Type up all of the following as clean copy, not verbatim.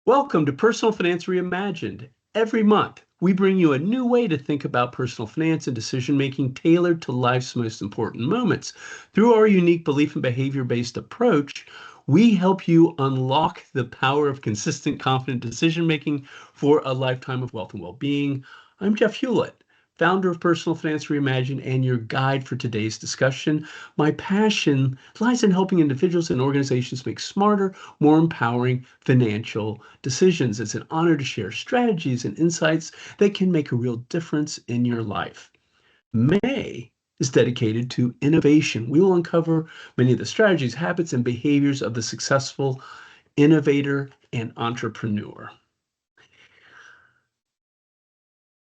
Welcome to Personal Finance Reimagined. Every month, we bring you a new way to think about personal finance and decision making tailored to life's most important moments. Through our unique belief and behavior based approach, we help you unlock the power of consistent, confident decision making for a lifetime of wealth and well being. I'm Jeff Hewlett, founder of Personal Finance Reimagined and your guide for today's discussion. My passion lies in helping individuals and organizations make smarter, more empowering financial decisions. It's an honor to share strategies and insights that can make a real difference in your life. May is dedicated to innovation. We will uncover many of the strategies, habits, and behaviors of the successful innovator and entrepreneur.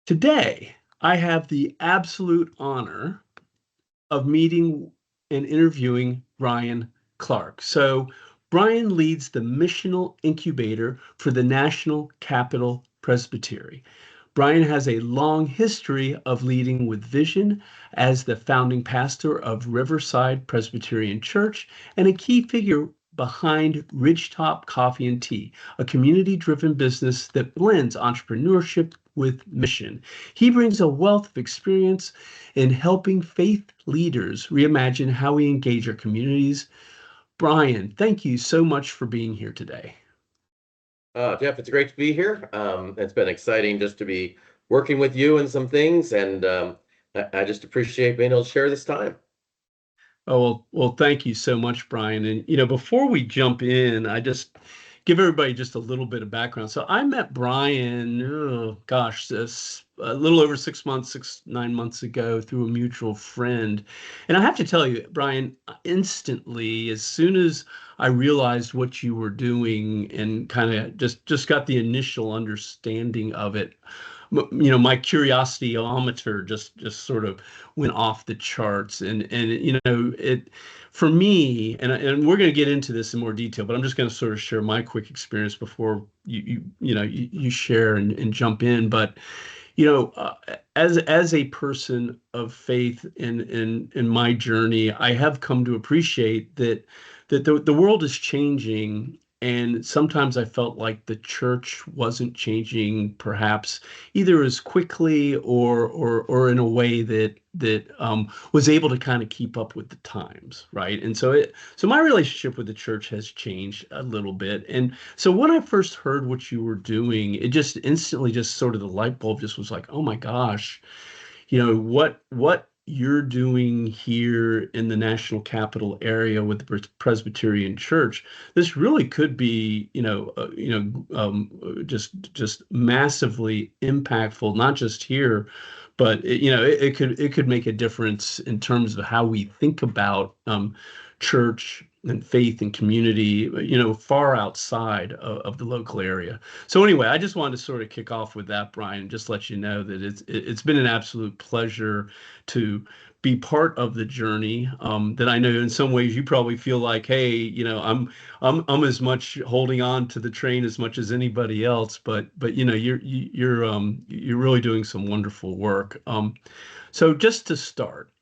Today, I have the absolute honor of meeting and interviewing Brian Clark. So Brian leads the Missional Incubator for the National Capital Presbytery. Brian has a long history of leading with vision as the founding pastor of Riverside Presbyterian Church and a key figure behind Ridgetop Coffee and Tea, a community-driven business that blends entrepreneurship with mission. He brings a wealth of experience in helping faith leaders reimagine how we engage our communities. Brian, thank you so much for being here today. Jeff, it's great to be here. It's been exciting just to be working with you and some things, and I just appreciate being able to share this time. Oh, well, thank you so much, Brian. And, before we jump in, I just give everybody just a little bit of background. So I met Brian, a little over 9 months ago through a mutual friend. And I have to tell you, Brian, instantly, as soon as I realized what you were doing and kind of just got the initial understanding of it, my curiosityometer just sort of went off the charts. And it for me, and we're going to get into this in more detail, but I'm just going to sort of share my quick experience before you share and jump in. But as a person of faith in my journey, I have come to appreciate that the world is changing. And sometimes I felt like the church wasn't changing, perhaps either as quickly or in a way that was able to kind of keep up with the times, right? And so my relationship with the church has changed a little bit. And so when I first heard what you were doing, it just instantly just sort of the light bulb just was like, oh my gosh, what you're doing here in the National Capital area with the Presbyterian Church, this really could be, just massively impactful, not just here, but it could make a difference in terms of how we think about church and faith and community, far outside of the local area. So anyway, I just wanted to sort of kick off with that, Brian, and just let you know that it's been an absolute pleasure to be part of the journey. That I know in some ways you probably feel like, hey, I'm as much holding on to the train as much as anybody else, but you're really doing some wonderful work. So just to start,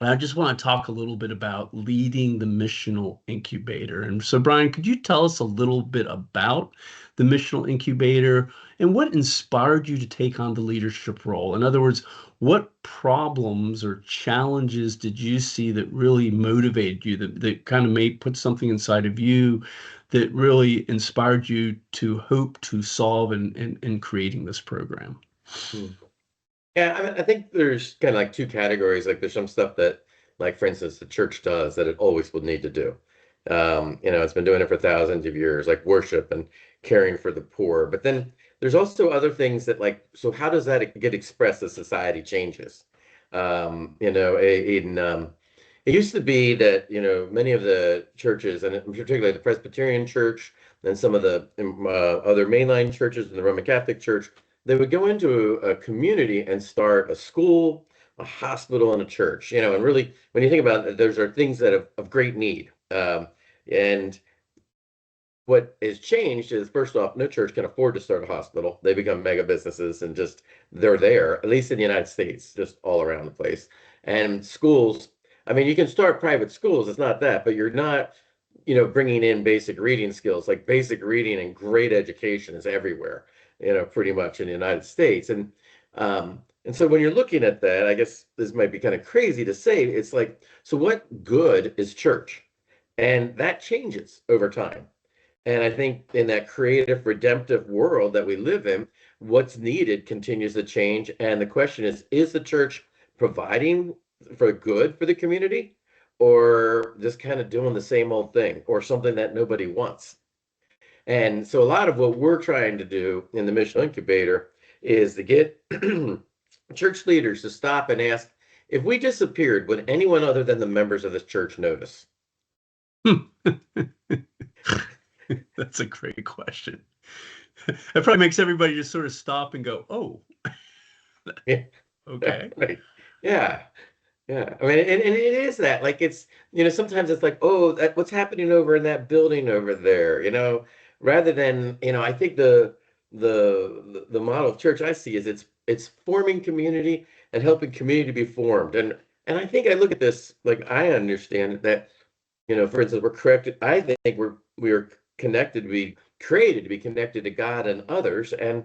I just want to talk a little bit about leading the Missional Incubator. And so, Brian, could you tell us a little bit about the Missional Incubator and what inspired you to take on the leadership role? In other words, what problems or challenges did you see that really motivated you, that kind of put something inside of you that really inspired you to hope to solve in creating this program? Hmm. Yeah, I think there's kind of like two categories. Like there's some stuff that, like for instance, the church does that it always will need to do. It's been doing it for thousands of years, like worship and caring for the poor. But then there's also other things that so how does that get expressed as society changes? It used to be that, many of the churches, and particularly the Presbyterian Church and some of the other mainline churches and the Roman Catholic Church, they would go into a community and start a school, a hospital, and a church. And really, when you think about it, those are things that of great need. And what has changed is, first off, no church can afford to start a hospital. They become mega businesses and just they're there, at least in the United States, just all around the place. And schools, I mean, you can start private schools, it's not that, but you're not bringing in basic reading skills. Like basic reading and great education is everywhere, pretty much in the United States. And so when you're looking at that, I guess this might be kind of crazy to say, it's like, so what good is church? And that changes over time. And I think in that creative, redemptive world that we live in, what's needed continues to change. And the question is the church providing for good for the community, or just kind of doing the same old thing, or something that nobody wants? And so a lot of what we're trying to do in the Missional Incubator is to get church leaders to stop and ask, if we disappeared, would anyone other than the members of this church notice? That's a great question. It probably makes everybody just sort of stop and go, oh, Yeah. okay. Right. Yeah. Yeah. I mean, and it is that, like, it's, sometimes it's like, oh, what's happening over in that building over there, rather than, I think the model of church I see is it's forming community and helping community be formed. And I think I look at this, like, I understand that, for instance, we're corrected. I think we are connected, we created to be connected to God and others. And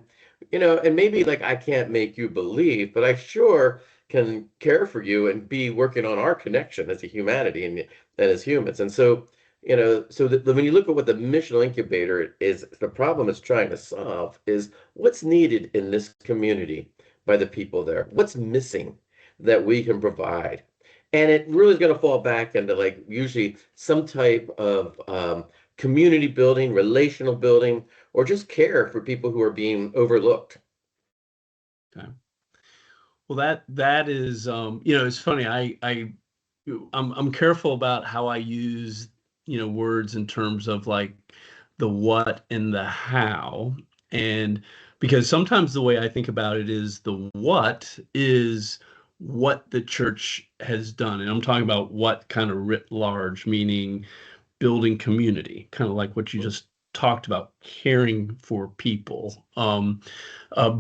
maybe, like, I can't make you believe, but I sure can care for you and be working on our connection as a humanity and as humans. And so, when you look at what the Missional Incubator is, the problem it's trying to solve is what's needed in this community by the people there. What's missing that we can provide? And it really is going to fall back into, like, usually some type of community building, relational building, or just care for people who are being overlooked. Okay. Well, that is, it's funny. I'm careful about how I use, words in terms of like the what and the how. And because sometimes the way I think about it is the what is what the church has done. And I'm talking about what kind of writ large, meaning building community, kind of like what you just talked about, caring for people, uh,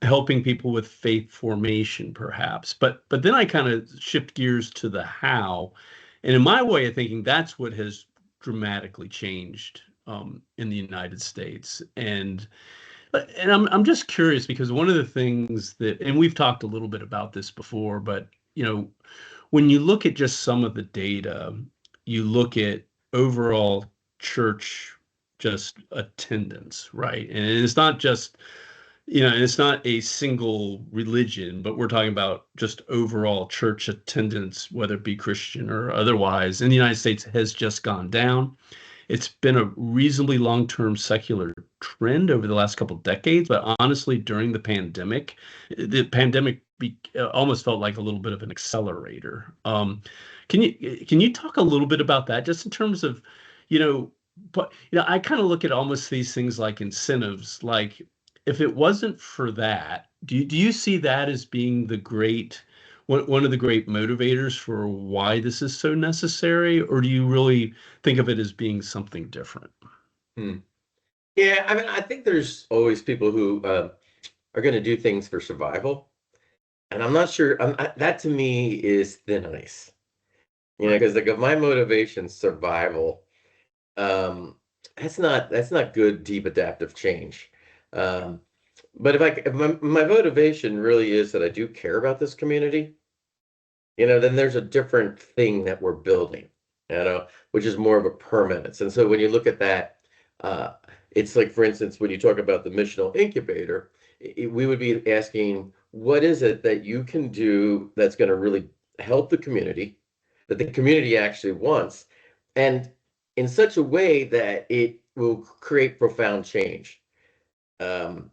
helping people with faith formation, perhaps. But then I kind of shift gears to the how, and in my way of thinking, that's what has dramatically changed in the United States. And I'm just curious because one of the things that, and we've talked a little bit about this before, but when you look at just some of the data, you look at overall church just attendance, right? And it's not just, it's not a single religion, but we're talking about just overall church attendance, whether it be Christian or otherwise, in the United States has just gone down. It's been a reasonably long-term secular trend over the last couple of decades, but honestly, during the pandemic almost felt like a little bit of an accelerator. Can you talk a little bit about that, just in terms of, you know, but I kind of look at almost these things like incentives. Like, if it wasn't for that, do you see that as being one of the great motivators for why this is so necessary, or do you really think of it as being something different? Hmm. Yeah, I mean, I think there's always people who are going to do things for survival, and I'm not sure. That to me is thin ice, Right. because, like, if my motivation's survival, um, that's not good, deep adaptive change. Um, but if my motivation really is that I do care about this community, then there's a different thing that we're building, which is more of a permanence. And so when you look at that, uh, it's like, for instance, when you talk about the Missional Incubator, we would be asking, what is it that you can do that's going to really help the community, that the community actually wants, and in such a way that it will create profound change. Um,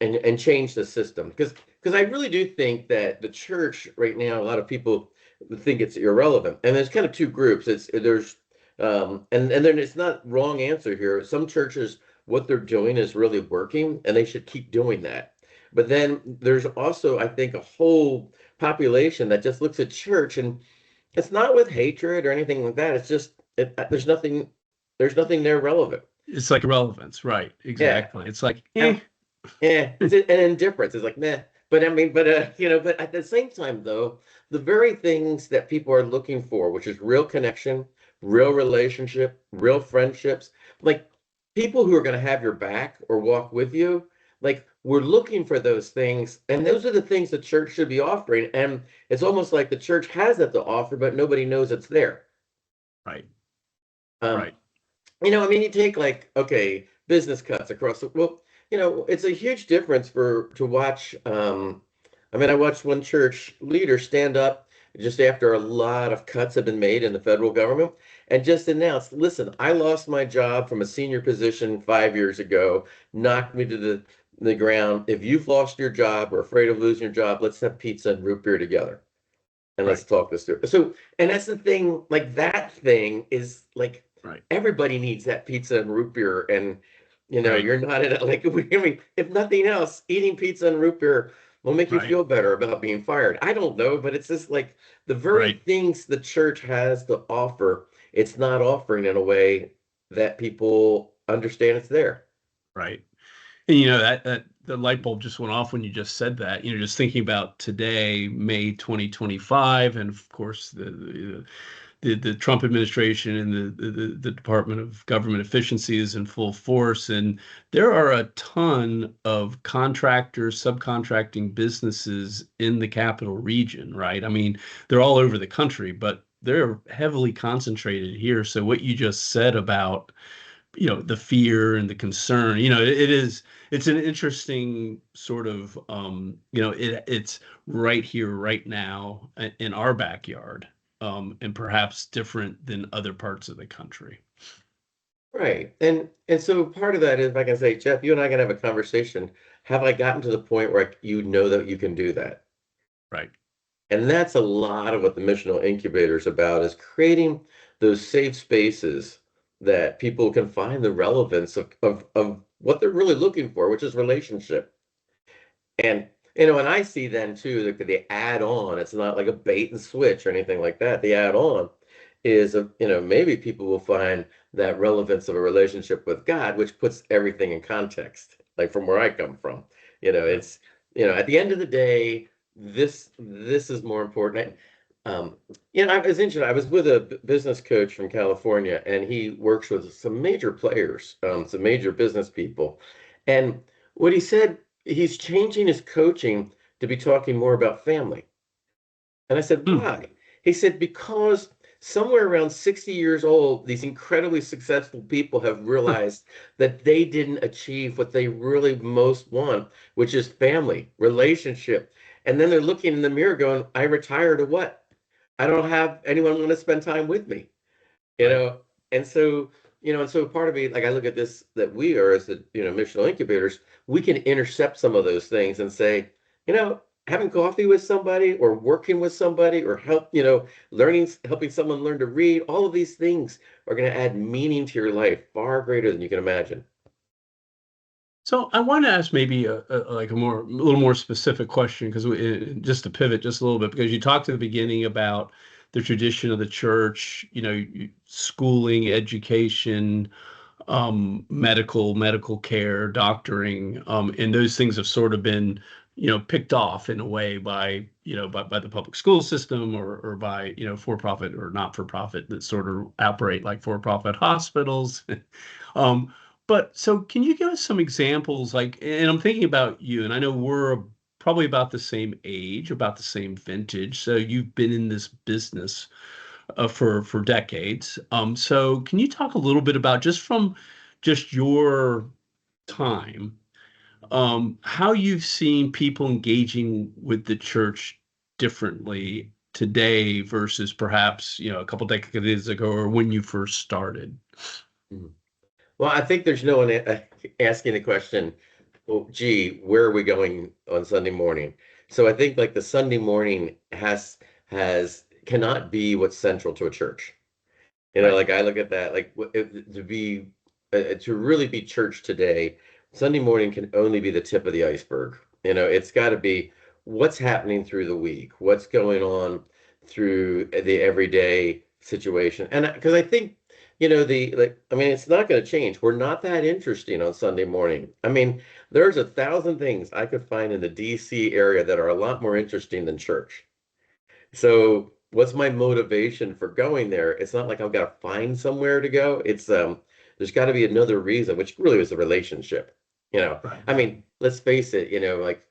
and change the system, because I really do think that the church right now, a lot of people think it's irrelevant, and there's kind of two groups. There's and then it's not wrong answer here. Some churches, what they're doing is really working, and they should keep doing that. But then there's also, I think, a whole population that just looks at church, and it's not with hatred or anything like that. It's just there's nothing there relevant. It's like relevance, right? Yeah. Exactly. It's like, Yeah, it's an indifference. It's like, meh. But I mean, but at the same time, though, the very things that people are looking for, which is real connection, real relationship, real friendships, like people who are going to have your back or walk with you. Like we're looking for those things, and those are the things the church should be offering. And it's almost like the church has that to offer, but nobody knows it's there. Right. Um, Right. I mean, you take like, okay, business cuts across the, well, it's a huge difference to watch. I mean, I watched one church leader stand up just after a lot of cuts have been made in the federal government and just announced, listen, I lost my job from a senior position 5 years ago, knocked me to the ground. If you've lost your job or afraid of losing your job, let's have pizza and root beer together and let's Right. talk this through. So, and that's the thing, like that thing is like Right. everybody needs that pizza and root beer. And, Right. you're not in it. Like, I mean, if nothing else, eating pizza and root beer will make you Right. feel better about being fired. I don't know, but it's just like the very Right. things the church has to offer, it's not offering in a way that people understand it's there. Right. And that the light bulb just went off when you just said that. Just thinking about today, May 2025, and of course the Trump administration and the Department of Government Efficiency is in full force, and there are a ton of contractors, subcontracting businesses in the capital region, right? I mean, they're all over the country, but they're heavily concentrated here. So what you just said about the fear and the concern, it's an interesting sort of it's right here right now in our backyard, and perhaps different than other parts of the country. Right. And so part of that is, if I can say, Jeff, you and I can have a conversation. Have I gotten to the point where you know that you can do that? Right. And that's a lot of what the Missional Incubator is about, is creating those safe spaces that people can find the relevance of what they're really looking for, which is relationship. And and I see then too that the add on, it's not like a bait and switch or anything like that. The add on is maybe people will find that relevance of a relationship with God, which puts everything in context, like from where I come from. Right. It's at the end of the day, this is more important. Um, I was interested. I was with a business coach from California, and he works with some major players, some major business people. And what he said, he's changing his coaching to be talking more about family. And I said, Hmm. why? He said, because somewhere around 60 years old, these incredibly successful people have Huh. realized that they didn't achieve what they really most want, which is family, relationship. And then they're looking in the mirror going, I retire to what? I don't have anyone want to spend time with me, you Right. know? And so, and so part of me, like I look at this, that we are as the, missional incubators, we can intercept some of those things and say, having coffee with somebody or working with somebody or helping someone learn to read, all of these things are going to add meaning to your life far greater than you can imagine. So I want to ask maybe like a little more specific question, because just to pivot just a little bit, because you talked at the beginning about the tradition of the church, schooling, education, medical care, doctoring, and those things have sort of been, picked off in a way by, by the public school system, or by, for-profit or not-for-profit that sort of operate like for-profit hospitals. Um, but so can you give us some examples? Like, and I'm thinking about you, and I know we're probably about the same age, about the same vintage. So you've been in this business for decades. So can you talk a little bit about, just from just your time, how you've seen people engaging with the church differently today versus perhaps, a couple decades ago, or when you first started? Mhm. Well, I think there's no one asking the question, well, gee, where are we going on Sunday morning? So I think like the Sunday morning cannot be what's central to a church. Right. Like I look at that, like to really be church today, Sunday morning can only be the tip of the iceberg. It's got to be what's happening through the week, what's going on through the everyday situation. And because I think, I mean, it's not going to change. We're not that interesting on Sunday morning. I mean, there's 1,000 things I could find in the DC area that are a lot more interesting than church. So what's my motivation for going there? It's not like I've got to find somewhere to go. It's there's got to be another reason, which really was the relationship. Right. I mean, let's face it, like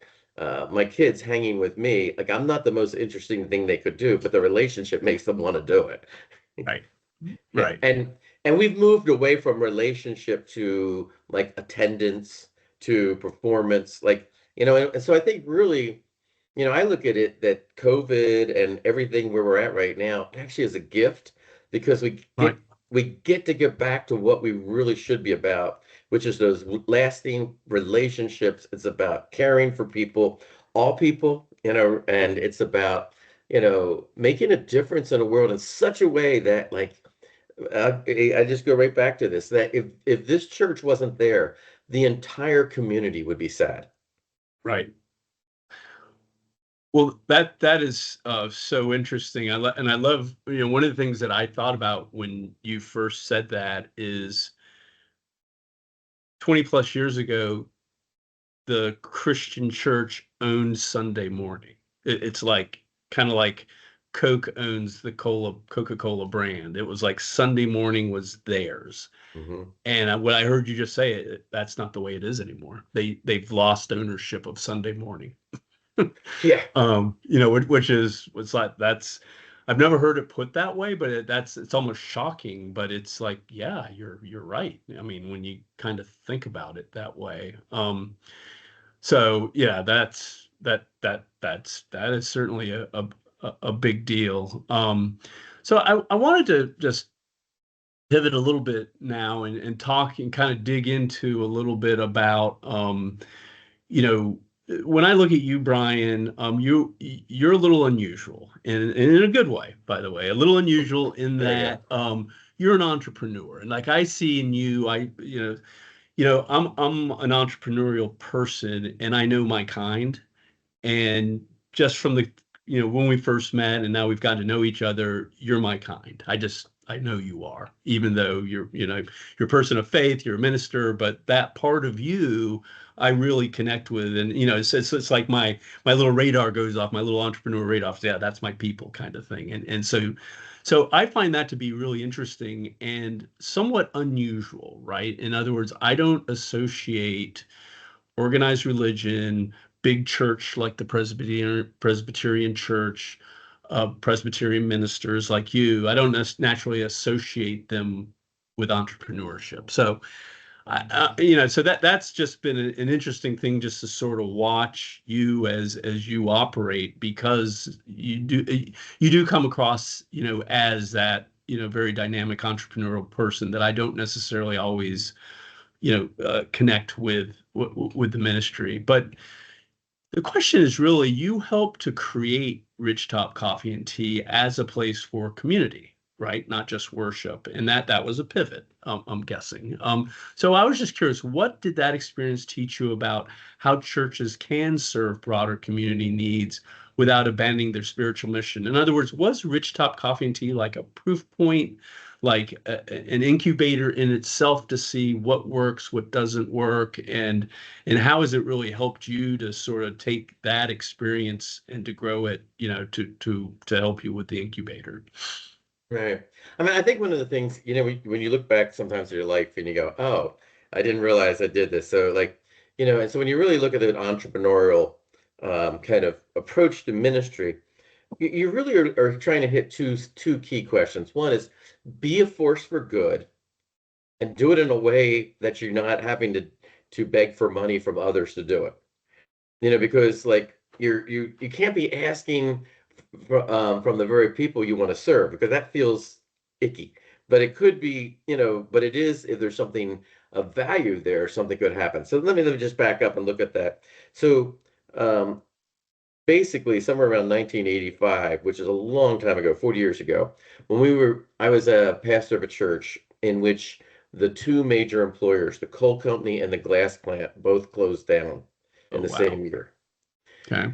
my kids hanging with me, like I'm not the most interesting thing they could do, but the relationship makes them want to do it. Right. Right. And we've moved away from relationship to like attendance to performance, like, and so I think really, I look at it that COVID and everything where we're at right now actually is a gift because we Right. get we get to get back to what we really should be about, which is those lasting relationships. It's about caring for people, all people, and it's about, making a difference in the world in such a way that like I just go right back to this, that if this church wasn't there, the entire community would be sad. Right. Well, that is so interesting. And I love, one of the things that I thought about when you first said that is 20 plus years ago, the Christian church owns Sunday morning. It's like kind of like Coke owns the Coca-Cola brand. It was like Sunday morning was theirs. Hmm. And what I heard you just say, that's not the way it is anymore. They've lost ownership of Sunday morning. Yeah. Which is what's like that's I've never heard it put that way, but it's almost shocking. But it's like, yeah, you're right. I mean, when you kind of think about it that way. So yeah, that is certainly a big deal. So I wanted to just pivot a little bit now and talk and kind of dig into a little bit about you know, when I look at you, Brian, you're a little unusual, and in a good way, by the way, a little unusual in There you go. that you're an entrepreneur, and like I see in you, I'm an entrepreneurial person, and I know my kind, and just from the when we first met and now we've gotten to know each other, you're my kind. I know you are, even though you're a person of faith, you're a minister, but that part of you I really connect with. And it's like my little radar goes off, my little entrepreneur radar. Yeah, that's my people kind of thing. And so I find that to be really interesting and somewhat unusual, right? In other words, I don't associate organized religion, big church like the Presbyterian Church, Presbyterian ministers like you. I don't naturally associate them with entrepreneurship. So so that's just been an interesting thing just to sort of watch you as you operate, because you do come across as that very dynamic entrepreneurial person that I don't necessarily always connect with the ministry. But the question is really, you help to create Ridgetop Coffee and Tea as a place for community, right? Not just worship. And that was a pivot, I'm guessing. So I was just curious, what did that experience teach you about how churches can serve broader community needs without abandoning their spiritual mission? In other words, was Ridgetop Coffee and Tea like a proof point, like an incubator in itself to see what works, what doesn't work, and how has it really helped you to sort of take that experience and to grow it, to help you with the incubator? Right. I mean, I think one of the things, when you look back sometimes in your life and you go, oh, I didn't realize I did this. So like, and so when you really look at an entrepreneurial kind of approach to ministry, you really are trying to hit two key questions. One is be a force for good and do it in a way that you're not having to beg for money from others to do it. Because like you can't be asking from the very people you want to serve, because that feels icky. But it could be, but it is, if there's something of value there, something could happen. So let me just back up and look at that. So um, basically, somewhere around 1985, which is a long time ago, 40 years ago, I was a pastor of a church in which the two major employers, the coal company and the glass plant, both closed down in Oh, the wow. same year. Okay.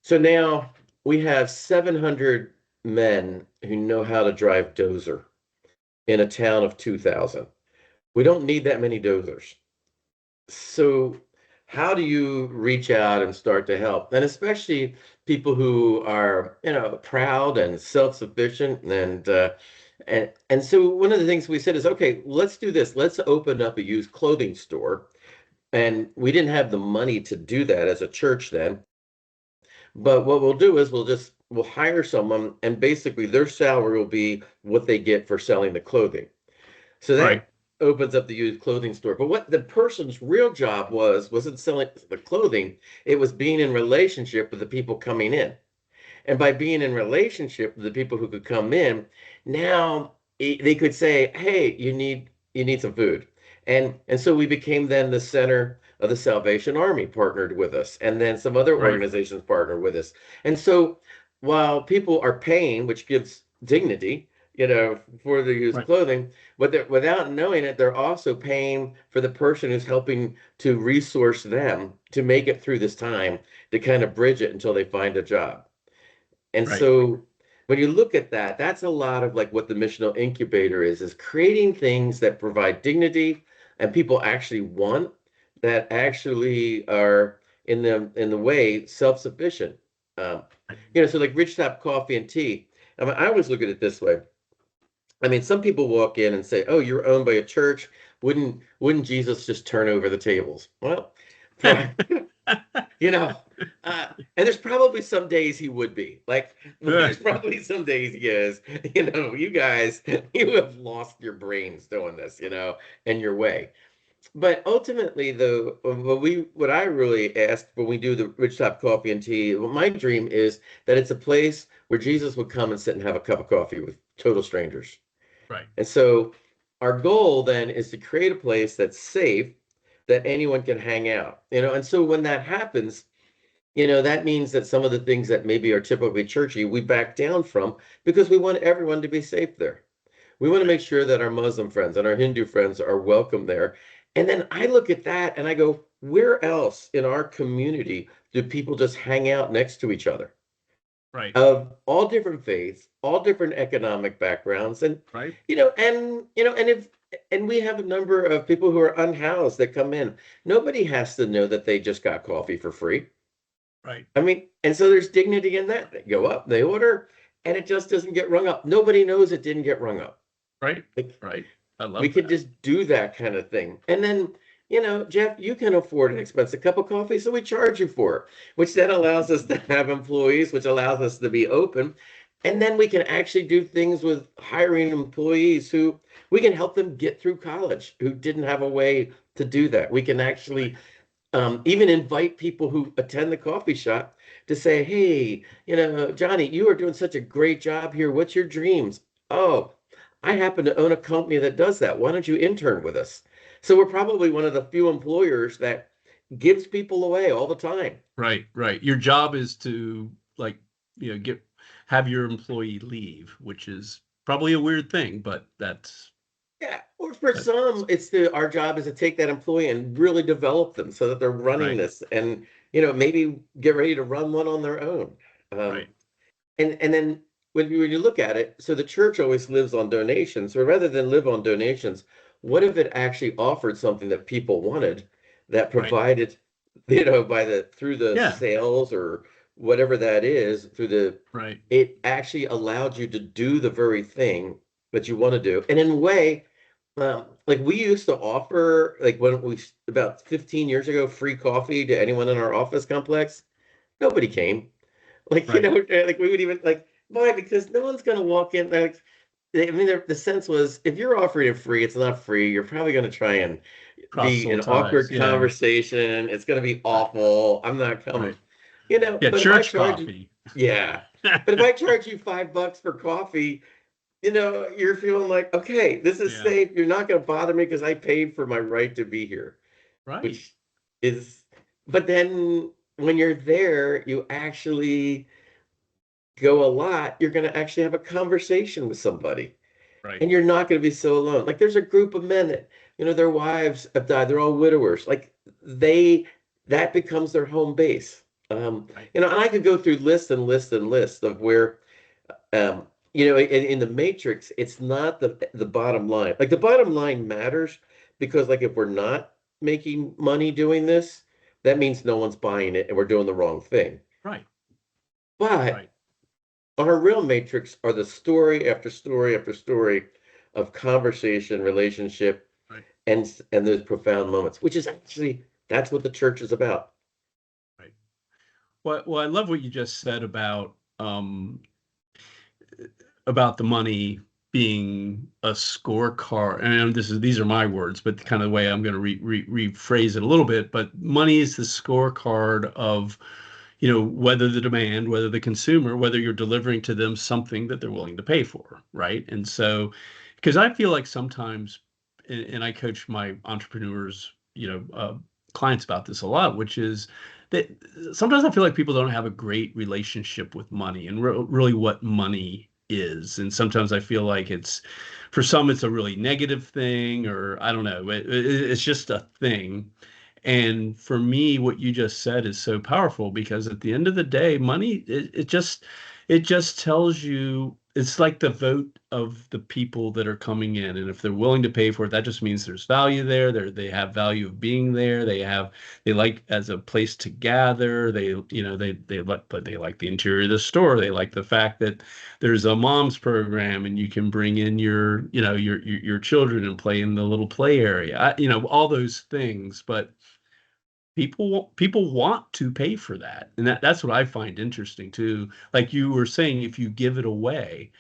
So now we have 700 men who know how to drive dozer in a town of 2,000. We don't need that many dozers. So how do you reach out and start to help? And especially people who are, proud and self-sufficient. And so one of the things we said is, okay, let's do this. Let's open up a used clothing store. And we didn't have the money to do that as a church then. But what we'll do is we'll hire someone, and basically their salary will be what they get for selling the clothing. So Right. that opens up the used clothing store. But what the person's real job wasn't selling the clothing, it was being in relationship with the people coming in. And by being in relationship with the people who could come in, now they could say, "Hey, you need some food." And so we became then the center of the Salvation Army partnered with us, and then some other Right. organizations partnered with us. And so while people are paying, which gives dignity, for the used Right. clothing, but without knowing it, they're also paying for the person who's helping to resource them to make it through this time, to kind of bridge it until they find a job. And Right. so when you look at that, that's a lot of like what the missional incubator is creating things that provide dignity and people actually want, that actually are in the way self-sufficient. Um, so like Ridgetop Coffee and Tea. I mean, I always look at it this way. I mean, some people walk in and say, "Oh, you're owned by a church. Wouldn't Jesus just turn over the tables?" Well, you know, and there's probably some days he would be like, there's probably some days he is, you guys, you have lost your brains doing this, and your way. But ultimately, though, what I really ask when we do the Rich Top Coffee and Tea, well, my dream is that it's a place where Jesus would come and sit and have a cup of coffee with total strangers. Right. And so our goal then is to create a place that's safe, that anyone can hang out, and so when that happens, that means that some of the things that maybe are typically churchy, we back down from, because we want everyone to be safe there. We want to Right. make sure that our Muslim friends and our Hindu friends are welcome there. And then I look at that and I go, where else in our community do people just hang out next to each other? Right. Of all different faiths, all different economic backgrounds, and Right. and we have a number of people who are unhoused that come in. Nobody has to know that they just got coffee for free. Right. I mean, and so there's dignity in that. They go up, they order, and it just doesn't get rung up. Nobody knows it didn't get rung up. Right. Like, Right. I we love could that. just do that kind of thing. And then, Jeff, you can afford an expensive cup of coffee, so we charge you for it, which then allows us to have employees, which allows us to be open. And then we can actually do things with hiring employees who we can help them get through college, who didn't have a way to do that. We can Right. actually even invite people who attend the coffee shop to say, "Hey, Johnny, you are doing such a great job here. What's your dreams?" "Oh, I happen to own a company that does that. Why don't you intern with us?" So we're probably one of the few employers that gives people away all the time. Right. Right. Your job is to like, have your employee leave, which is probably a weird thing, but Yeah, or for that, some, our job is to take that employee and really develop them so that they're running right. this, and maybe get ready to run one on their own. Um, Right. and then when you look at it, so the church always lives on donations. So rather than live on donations, what if it actually offered something that people wanted, that Right. provided, through the Yeah. sales or whatever that is, Right. it actually allowed you to do the very thing that you want to do. And in a way, like we used to offer, like when we about 15 years ago, free coffee to anyone in our office complex. Nobody came. Like, Right. like we would even like, why? Because no one's gonna walk in like, I mean, the sense was, if you're offering it free, it's not free. You're probably gonna try and be an Proselytize. awkward Yeah. conversation. It's gonna be Right. awful. I'm not coming. Right. Yeah. But if I Church charge you, coffee. yeah. But if I charge you $5 for coffee, you're feeling like, okay, this is Yeah. safe. You're not gonna bother me because I paid for my right to be here, Right. which is, but then when you're there, you actually go a lot, you're going to actually have a conversation with somebody, Right. and you're not going to be so alone. Like there's a group of men that, their wives have died, they're all widowers. Like they, that becomes their home base. Right. And I could go through lists and lists and lists of where, in the matrix, it's not the bottom line. Like the bottom line matters because like if we're not making money doing this, that means no one's buying it and we're doing the wrong thing. Right. But Right. our real matrix are the story after story after story of conversation, relationship, Right. and those profound moments, which is actually that's what the church is about. Right. Well, I love what you just said about the money being a scorecard. And these are my words, but kind of the way I'm going to rephrase it a little bit. But money is the scorecard of, whether the demand, whether the consumer, whether you're delivering to them something that they're willing to pay for, right? And so, because I feel like sometimes, and I coach my entrepreneurs, clients about this a lot, which is that sometimes I feel like people don't have a great relationship with money and really what money is. And sometimes I feel like for some, it's a really negative thing, or I don't know, it's just a thing. And for me, what you just said is so powerful because at the end of the day, money, it just tells you it's like the vote of the people that are coming in. And if they're willing to pay for it, that just means there's value there. They have value of being there. They like as a place to gather. But they like the interior of the store. They like the fact that there's a mom's program and you can bring in your children and play in the little play area. All those things. But people want to pay for that, and that's what I find interesting too. Like you were saying, if you give it away,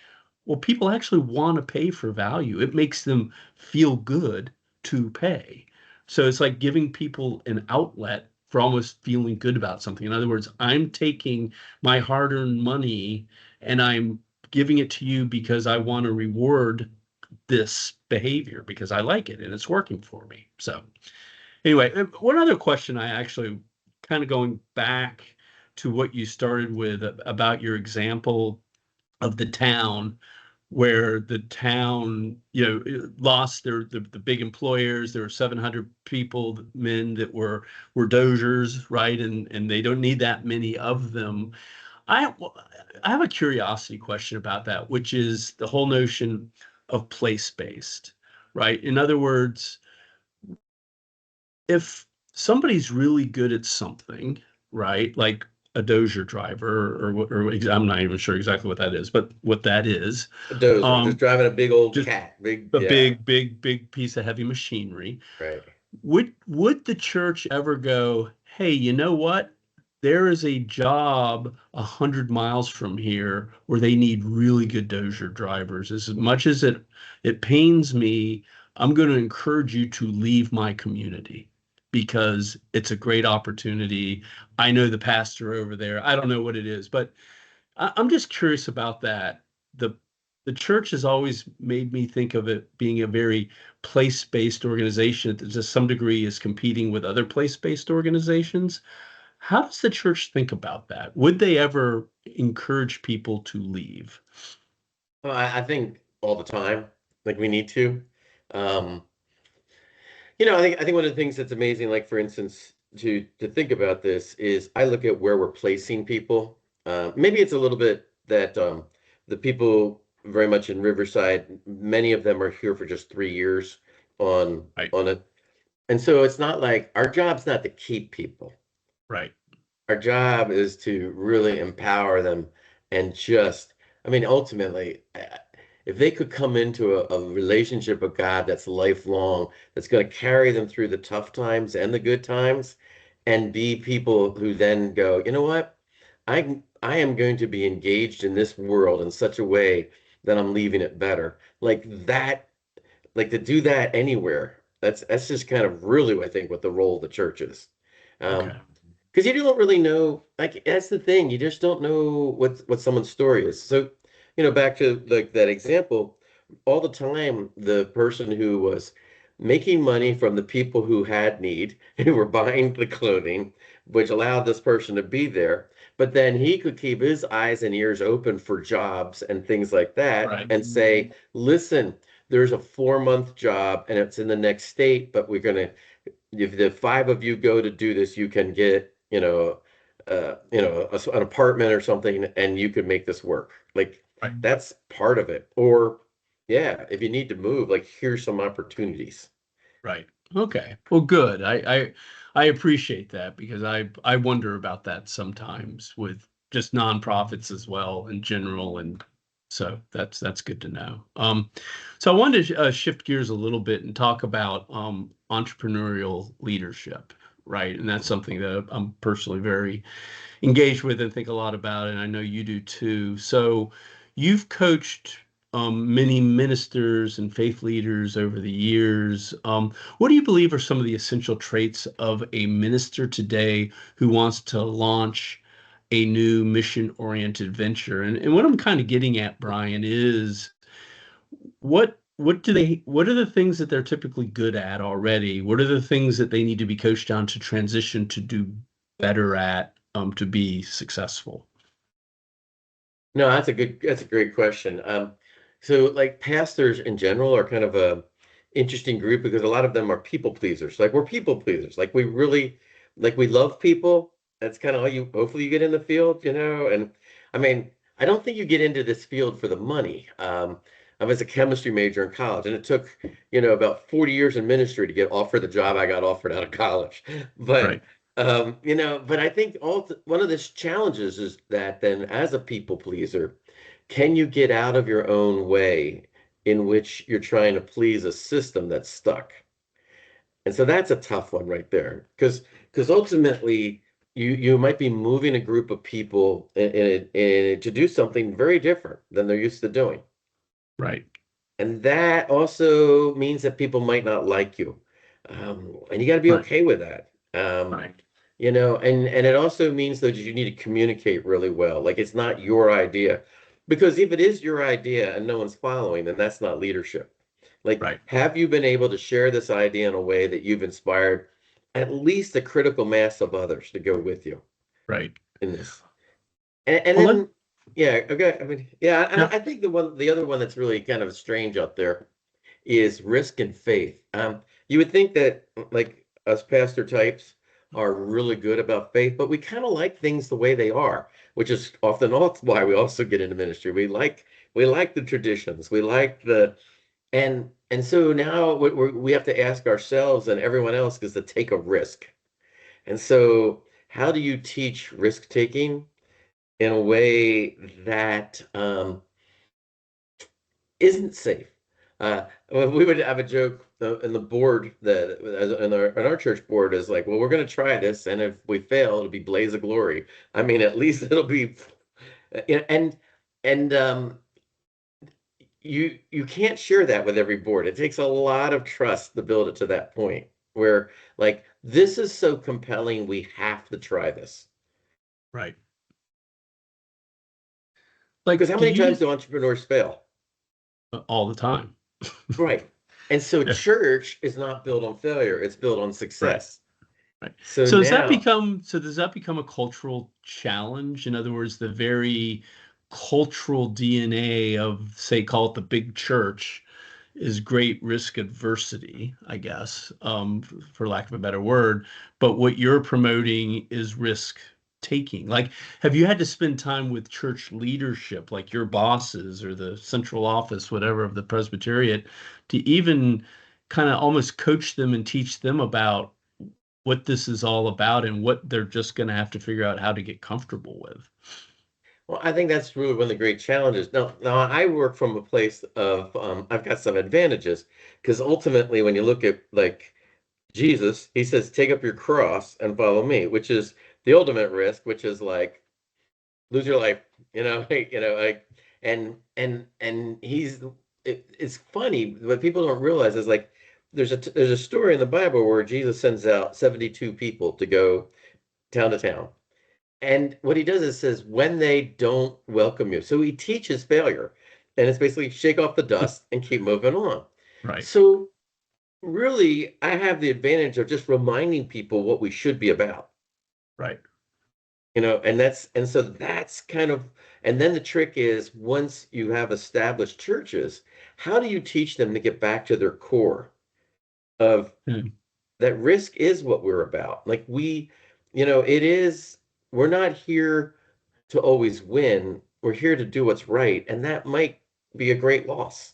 well, people actually want to pay for value. It makes them feel good to pay. So it's like giving people an outlet for almost feeling good about something. In other words, I'm taking my hard-earned money and I'm giving it to you because I want to reward this behavior because I like it and it's working for me. So anyway, one other question I actually kind of going back to what you started with about your example of the town where the town, lost the big employers. There were 700 people, men that were dozers, right? And they don't need that many of them. I I have a curiosity question about that, which is the whole notion of place-based, right? In other words, if somebody's really good at something, right? Like a dozer driver I'm not even sure exactly what that is, but what that is, A dozer, just um, driving a big old just cat. Big, a yeah, big piece of heavy machinery. right. Would the church ever go, hey, you know what? There is a job 100 miles from here where they need really good dozer drivers. As much as it pains me, I'm going to encourage you to leave my community because it's a great opportunity. I know the pastor over there. I don't know what it is, but I'm just curious about that. The the church has always made me think of it being a very place-based organization that to some degree is competing with other place-based organizations. How does the church think about that? Would they ever encourage people to leave? Well, I think all the time, like we need to. Um, I think one of the things that's amazing, like for instance, to think about this is I look at where we're placing people. Maybe it's a little bit that the people very much in Riverside, many of them are here for just 3 years on Right, on it, and so it's not like our job's not to keep people. right, Our job is to really empower them and just, I mean, ultimately, if they could come into a relationship with God that's lifelong, that's going to carry them through the tough times and the good times, and be people who then go, you know what? I am going to be engaged in this world in such a way that I'm leaving it better. Like that, like to do that anywhere. That's just kind of really, I think, what the role of the church is. okay, Because you don't really know, like that's the thing, you just don't know what someone's story is. So, back to like that example, all the time the person who was making money from the people who had need, who were buying the clothing, which allowed this person to be there, but then he could keep his eyes and ears open for jobs and things like that right, and say, listen, there's a 4-month job and it's in the next state, but we're gonna if the five of you go to do this, you can get, an apartment or something, and you could make this work. Like right. that's part of it. Or, yeah, if you need to move, like here's some opportunities. Right. Okay. Well, good. I I appreciate that because I wonder about that sometimes with just nonprofits as well in general, and so that's good to know. So I wanted to shift gears a little bit and talk about entrepreneurial leadership, right? And that's something that I'm personally very engaged with and think a lot about, and I know you do too. So you've coached many ministers and faith leaders over the years. What do you believe are some of the essential traits of a minister today who wants to launch a new mission-oriented venture? And what I'm kind of getting at, Brian, is what are the things that they're typically good at already? What are the things that they need to be coached on to transition to do better at to be successful? No, that's a great question. So like pastors in general are kind of a interesting group because a lot of them are people pleasers. Like we're people pleasers. Like we really like we love people. That's kind of how you hopefully you get in the field, you know. And I mean, I don't think you get into this field for the money. I was a chemistry major in college, and it took, about 40 years in ministry to get offered the job I got offered out of college. But Right, but I think one of the challenges is that then as a people pleaser, can you get out of your own way in which you're trying to please a system that's stuck? And so that's a tough one right there, because ultimately you might be moving a group of people to do something very different than they're used to doing. right, And that also means that people might not like you. And you got to be right, okay with that. right, And it also means that you need to communicate really well. Like it's not your idea. Because if it is your idea and no one's following, then that's not leadership. Like, right, have you been able to share this idea in a way that you've inspired at least a critical mass of others to go with you right. in this? And Well, let then, yeah, okay. I mean, yeah, yeah, I think the other one that's really kind of strange out there is risk and faith. You would think that like us pastor types are really good about faith, but we kind of like things the way they are, which is often also why we also get into ministry. We like the traditions. We like the and so now what we have to ask ourselves and everyone else is to take a risk. And so how do you teach risk taking in a way that isn't safe? Well, we would have a joke in the board that in our church board is like, well, we're going to try this, and if we fail, it'll be blaze of glory. I mean, at least it'll be, and you can't share that with every board. It takes a lot of trust to build it to that point where like this is so compelling, we have to try this. right. Because Like, how can many times you do entrepreneurs fail? all the time? Right. And so Yeah, church is not built on failure, it's built on right, success. right. So So now, does that become a cultural challenge? In other words, the very cultural DNA of, say, call it the big church, is great risk adversity, I guess, for lack of a better word. But what you're promoting is risk taking. Like, have you had to spend time with church leadership, like your bosses or the central office, whatever, of the Presbyterian, to even kind of almost coach them and teach them about what this is all about and what they're just going to have to figure out how to get comfortable with? well, I think that's really one of the great challenges. Now I work from a place of I've got some advantages because ultimately, when you look at like Jesus, he says, "Take up your cross and follow me," which is the ultimate risk, which is like lose your life, like, and it's funny, what people don't realize is like there's a story in the Bible where Jesus sends out 72 people to go town to town. And what he does is says, when they don't welcome you. So he teaches failure. And it's basically shake off the dust and keep moving on. Right, So really, I have the advantage of just reminding people what we should be about. right, And so that's kind of, and then the trick is once you have established churches, how do you teach them to get back to their core of mm, that risk is what we're about. Like it is, we're not here to always win. We're here to do what's right. And that might be a great loss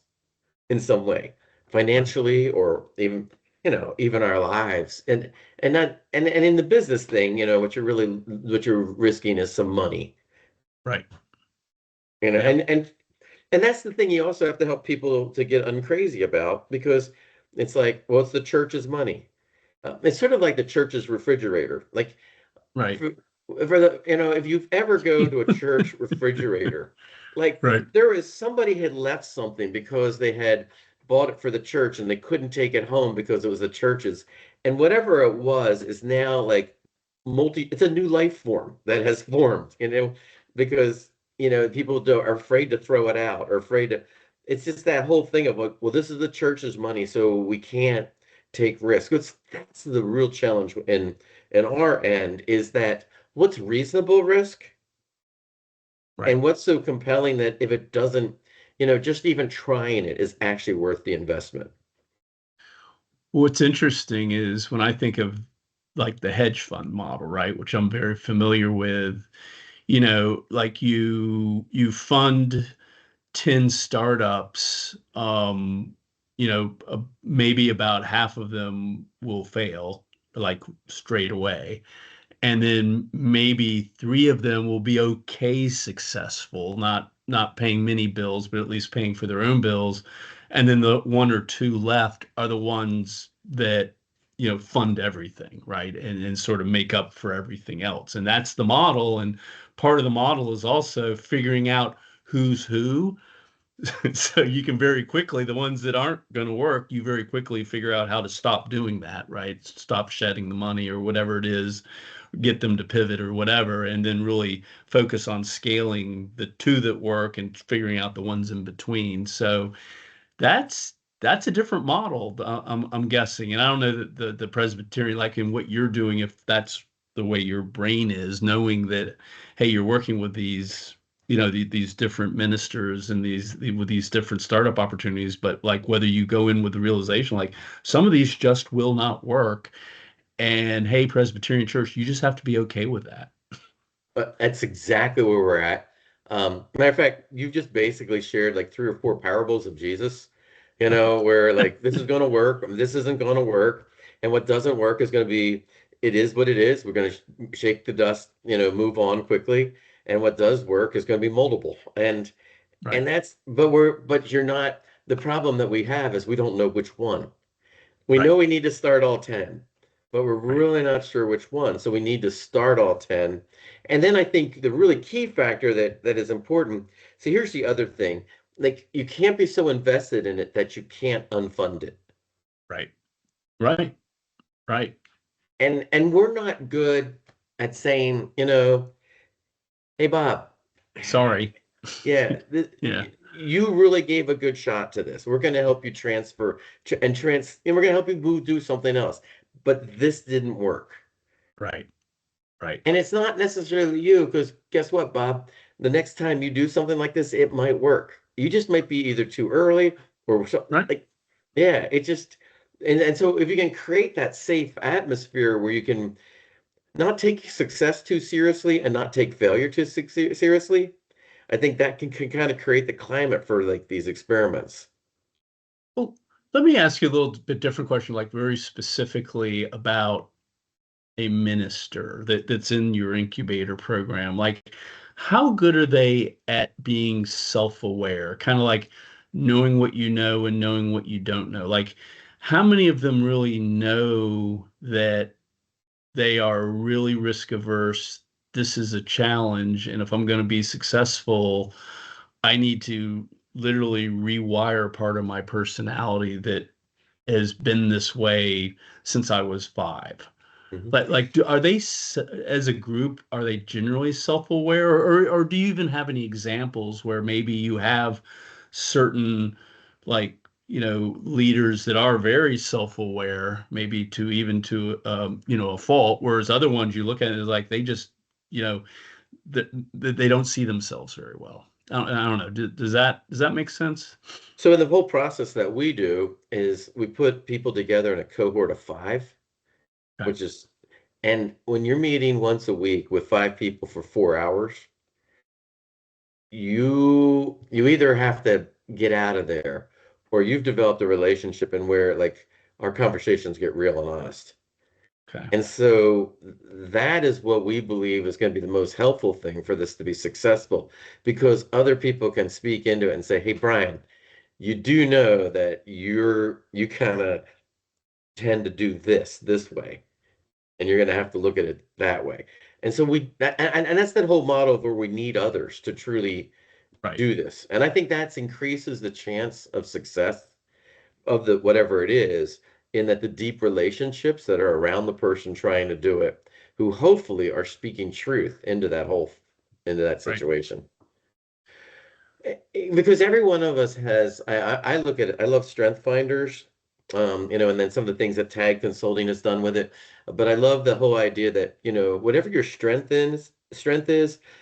in some way, right, financially or even. even our lives. And not and in the business thing, what you're risking is some money. Right. You know, Yeah. and that's the thing you also have to help people to get uncrazy about, because it's like, well, it's the church's money. It's sort of like the church's refrigerator. Like Right. for the, if you've ever go to a church refrigerator, like Right. there is somebody had left something because they had bought it for the church and they couldn't take it home because it was the church's. And whatever it was is now like it's a new life form that has formed, because, people are afraid to throw it out or afraid to, it's just that whole thing of like, well, this is the church's money, so we can't take risk. That's the real challenge in our end, is that what's reasonable risk Right. and what's so compelling that if it doesn't, just even trying it is actually worth the investment. What's interesting is when I think of like the hedge fund model, right, which I'm very familiar with, like you fund 10 startups, maybe about half of them will fail, like straight away. And then maybe three of them will be okay successful, not paying many bills, but at least paying for their own bills. And then the one or two left are the ones that fund everything, right? And sort of make up for everything else. And that's the model. And part of the model is also figuring out who's who. So you can very quickly, the ones that aren't going to work, you very quickly figure out how to stop doing that, right? Stop shedding the money or whatever it is, get them to pivot or whatever, and then really focus on scaling the two that work and figuring out the ones in between. So that's a different model, I'm guessing. And I don't know that the Presbyterian, like in what you're doing, if that's the way your brain is, knowing that, hey, you're working with these, these different ministers and with these different startup opportunities, but like whether you go in with the realization, like some of these just will not work. And hey, Presbyterian Church, you just have to be okay with that. But that's exactly where we're at. Matter of fact, you've just basically shared like three or four parables of Jesus, where like this is going to work, this isn't going to work, and what doesn't work is going to be, it is what it is. We're going to shake the dust, move on quickly, and what does work is going to be moldable. And Right. that's, but you're not. The problem that we have is we don't know which one. We know Right. we need to start all 10, but we're Right. really not sure which one. So we need to start all 10. And then I think the really key factor that is important. So here's the other thing. Like you can't be so invested in it that you can't unfund it. Right. Right. Right. And we're not good at saying, hey Bob, Sorry. yeah, Yeah. you really gave a good shot to this. We're going to help you transfer and we're going to help you do something else. But this didn't work. Right. Right. And it's not necessarily you, because guess what, Bob? The next time you do something like this, it might work. You just might be either too early or so, Right. like, yeah, it just, and so if you can create that safe atmosphere where you can not take success too seriously and not take failure too seriously, I think that can kind of create the climate for like these experiments. Well, let me ask you a little bit different question, like very specifically about a minister that's in your incubator program. Like, how good are they at being self-aware? Kind of like knowing what you know and knowing what you don't know. Like, how many of them really know that they are really risk averse? This is a challenge, and if I'm going to be successful, I need to literally rewire part of my personality that has been this way since I was 5. Mhm. But like, are they as a group, are they generally self-aware, or do you even have any examples where maybe you have certain like leaders that are very self-aware, maybe to a fault, whereas other ones you look at it as like they just you know that they don't see themselves very well. I don't know. Does that make sense? So in the whole process that we do is we put people together in a cohort of 5, Okay. which is, and when you're meeting once a week with 5 people for 4 hours, you either have to get out of there or you've developed a relationship and where like our conversations get real and honest. Okay. And so that is what we believe is going to be the most helpful thing for this to be successful, because other people can speak into it and say, hey, Brian, you do know that you kind of tend to do this way, and you're going to have to look at it that way. And so and that's that whole model of where we need others to truly Right. do this. And I think that increases the chance of success of the whatever it is, in that the deep relationships that are around the person trying to do it, who hopefully are speaking truth into that Right. situation. Because every one of us has, I look at it, I love strength finders, and then some of the things that Tag Consulting has done with it. But I love the whole idea that, whatever your strength is,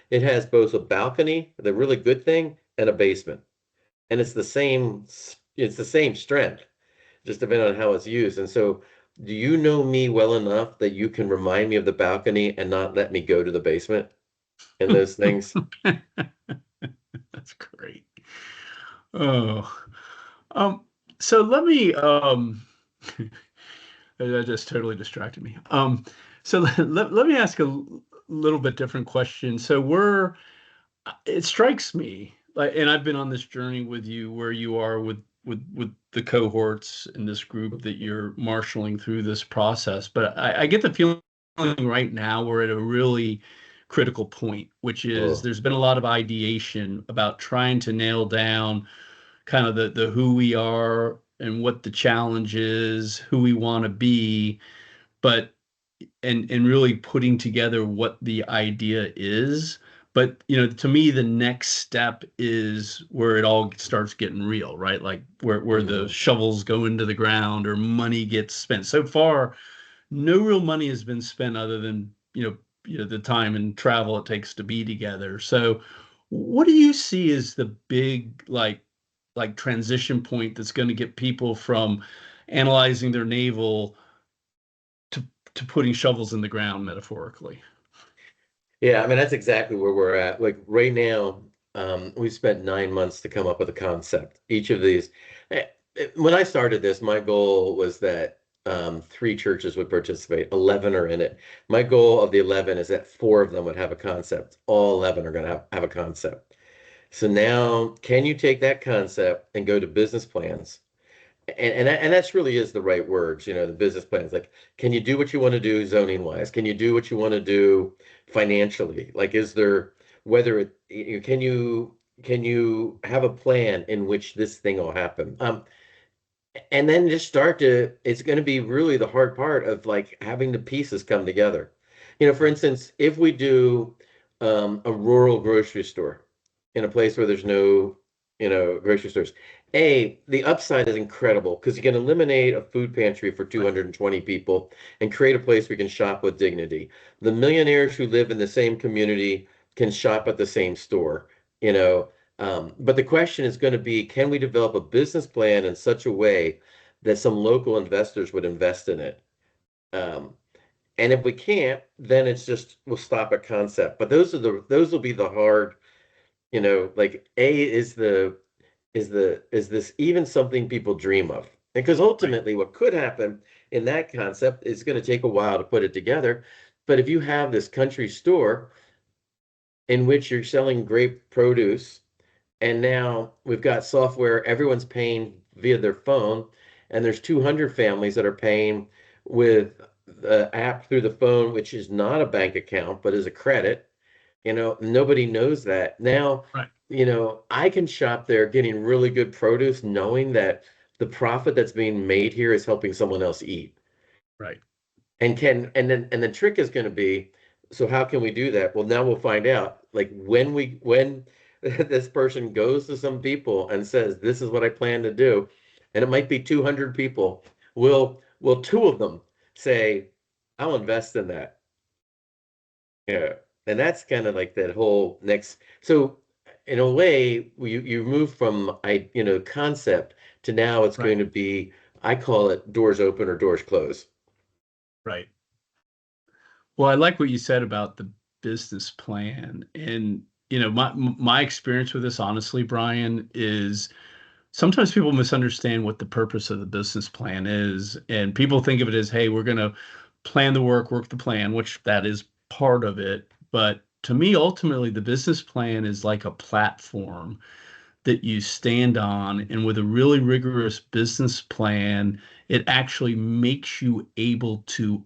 it has both a balcony, the really good thing, and a basement. And it's the same strength, just depending on how it's used. And so, do you know me well enough that you can remind me of the balcony and not let me go to the basement and those things? That's great. Oh, um, so let me, that just totally distracted me. So let me ask a little bit different question. So it strikes me like, and I've been on this journey with you where you are with the cohorts in this group that you're marshaling through this process. But I get the feeling right now we're at a really critical point, which is Oh, there's been a lot of ideation about trying to nail down kind of the who we are and what the challenge is, who we want to be, but and really putting together what the idea is. But to me, the next step is where it all starts getting real, right? Like where the mhm. shovels go into the ground or money gets spent. So far, no real money has been spent other than the time and travel it takes to be together. So what do you see as the big like transition point that's going to get people from analyzing their navel to putting shovels in the ground, metaphorically? Yeah, I mean, that's exactly where we're at. Like right now, we spent 9 months to come up with a concept. Each of these, when I started this, my goal was that 3 churches would participate. 11 are in it. My goal of the 11 is that 4 of them would have a concept. All 11 are going to have a concept. So now, can you take that concept and go to business plans? And that's really is the right words, the business plans. Like, can you do what you want to do zoning wise? Can you do what you want to do financially? Like, is there whether can you have a plan in which this thing will happen? And then just it's going to be really the hard part of like having the pieces come together. For Right. instance, if we do a rural grocery store in a place where there's no, grocery stores, the upside is incredible because you can eliminate a food pantry for Right. 220 people and create a place where you can shop with dignity. The millionaires who live in the same community can shop at the same store, you know, but the question is going to be, can we develop a business plan in such a way that some local investors would invest in it? Um, and if we can't, then we'll stop at concept. But those will be the hard, like is this even something people dream of? Because Right. ultimately what could happen in that concept is going to take a while to put it together. But if you have this country store in which you're selling great produce, and now we've got software, everyone's paying via their phone, and there's 200 families that are paying with the app through the phone, which is not a bank account, but is a credit. Nobody knows that. Now, Right. I can shop there getting really good produce, knowing that the profit that's being made here is helping someone else eat. Right. And the trick is going to be, so how can we do that? Well, now we'll find out. Like when this person goes to some people and says, "This is what I plan to do," and it might be 200 people, will 2 of them say, "I'll invest in that." Yeah. And that's kind of like that whole next. So in a way, you move from concept to now it's Right. going to be, I call it doors open or doors close. Right. Well, I like what you said about the business plan. And my experience with this, honestly, Brian, is sometimes people misunderstand what the purpose of the business plan is, and people think of it as, hey, we're going to plan the work the plan, which that is part of it. But to me, ultimately, the business plan is like a platform that you stand on, and with a really rigorous business plan, it actually makes you able to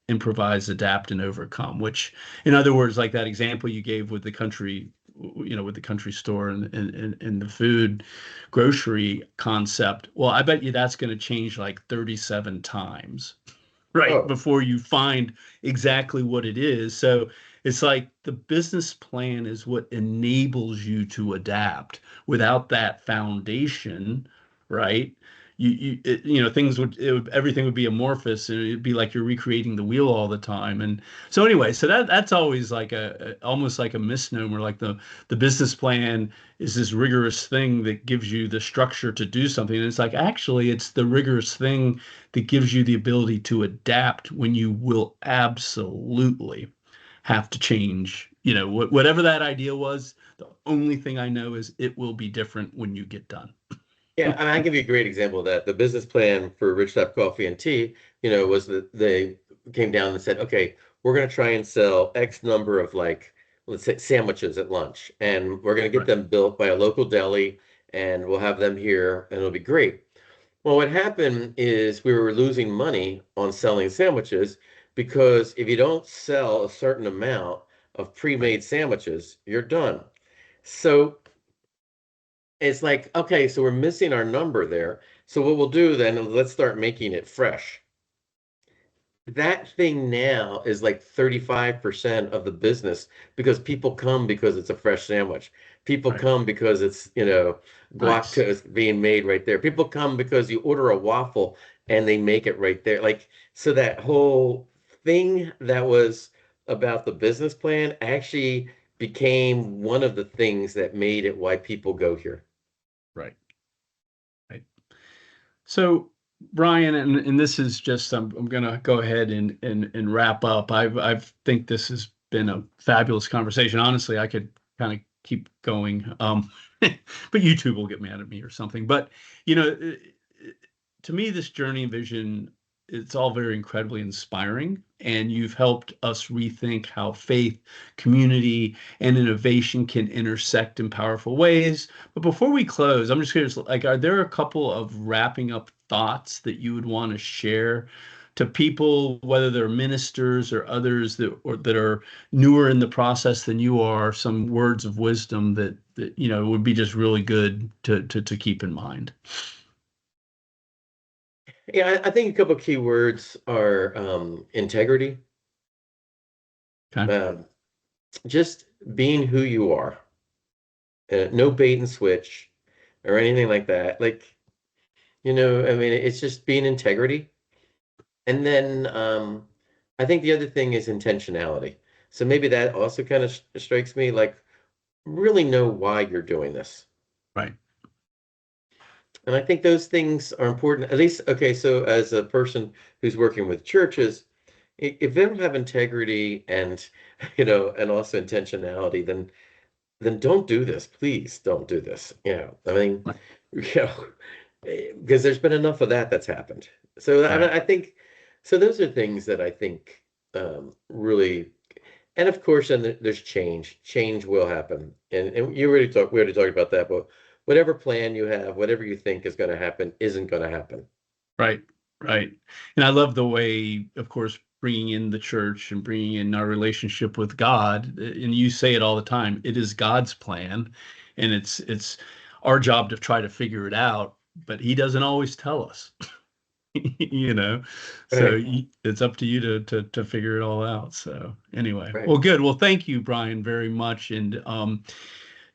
improvise, adapt, and overcome. Which, in other words, like that example you gave with the country, with the country store and the food grocery concept. Well, I bet you that's going to change like 37 times, right, Oh, before you find exactly what it is. So it's like the business plan is what enables you to adapt. Without that foundation, right? Things everything would be amorphous, and it'd be like you're recreating the wheel all the time. And so anyway, so that's always like almost like a misnomer. Like the business plan is this rigorous thing that gives you the structure to do something. And it's like, actually, it's the rigorous thing that gives you the ability to adapt when you will absolutely have to change. Whatever that idea was, the only thing I know is it will be different when you get done. yeah. I mean, I give you a great example of that. The business plan for Ridgetop Coffee and Tea, was that they came down and said, okay, we're going to try and sell X number of, like, let's say, sandwiches at lunch, and we're going to get Right. them built by a local deli, and we'll have them here, and it'll be great. Well, what happened is we were losing money on selling sandwiches, because if you don't sell a certain amount of Right. pre-made sandwiches, you're done. So it's like, okay, so we're missing our number there. So what we'll do then, let's start making it fresh. That thing now is like 35% of the business, because people come because it's a fresh sandwich. People Right. come because it's, guac Nice. toast being made right there. People come because you order a waffle and they make it right there. Like, so that whole thing that was about the business plan actually became one of the things that made it why people go here. Right. Right. So, Brian, and this is just, I'm going to go ahead and wrap up. I think this has been a fabulous conversation. Honestly, I could kind of keep going, but YouTube will get mad at me or something. But you know, to me, this journey and vision, it's all very incredibly inspiring, and you've helped us rethink how faith, community, and innovation can intersect in powerful ways. But before we close, I'm just curious, like, are there a couple of wrapping up thoughts that you would want to share to people, whether they're ministers or others that are newer in the process than you are, some words of wisdom that would be just really good to keep in mind? Yeah, I think a couple of key words are integrity, Okay. um, just being who you are, no bait and switch or anything like that. Like, I mean, it's just being integrity. And then I think the other thing is intentionality. So maybe that also kind of strikes me, like, really know why you're doing this. Right. And I think those things are important. At least, okay, so as a person who's working with churches, if they don't have integrity and, and also intentionality, then don't do this. Please don't do this. I mean, Right. because there's been enough of that's happened. So I mean, Right. I think, so those are things that I think really, and of course, then there's change. Change will happen, and we already talked about that. But whatever plan you have, whatever you think is going to happen, isn't going to happen. Right, right. And I love the way, of course, bringing in the church and bringing in our relationship with God. And you say it all the time. It is God's plan, and it's our job to try to figure it out. But He doesn't always tell us, you know. So Right, it's up to you to figure it all out. So anyway, right. well, good. Well, thank you, Brian, very much. And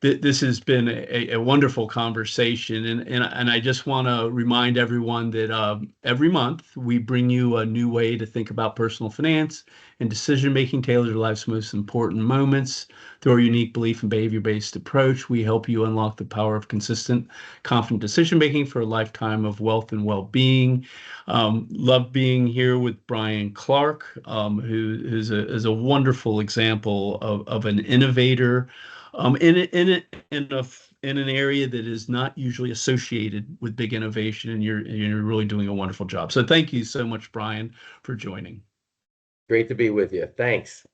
this has been a wonderful conversation, and I just want to remind everyone that every month we bring you a new way to think about personal finance and decision making tailored to life's most important moments. Through our unique belief and behavior based approach, we help you unlock the power of consistent, confident decision making for a lifetime of wealth and well being. Love being here with Brian Clark, is a wonderful example of an innovator in in an area that is not usually associated with big innovation, and you're really doing a wonderful job. So thank you so much, Brian, for joining. Great to be with you. Thanks.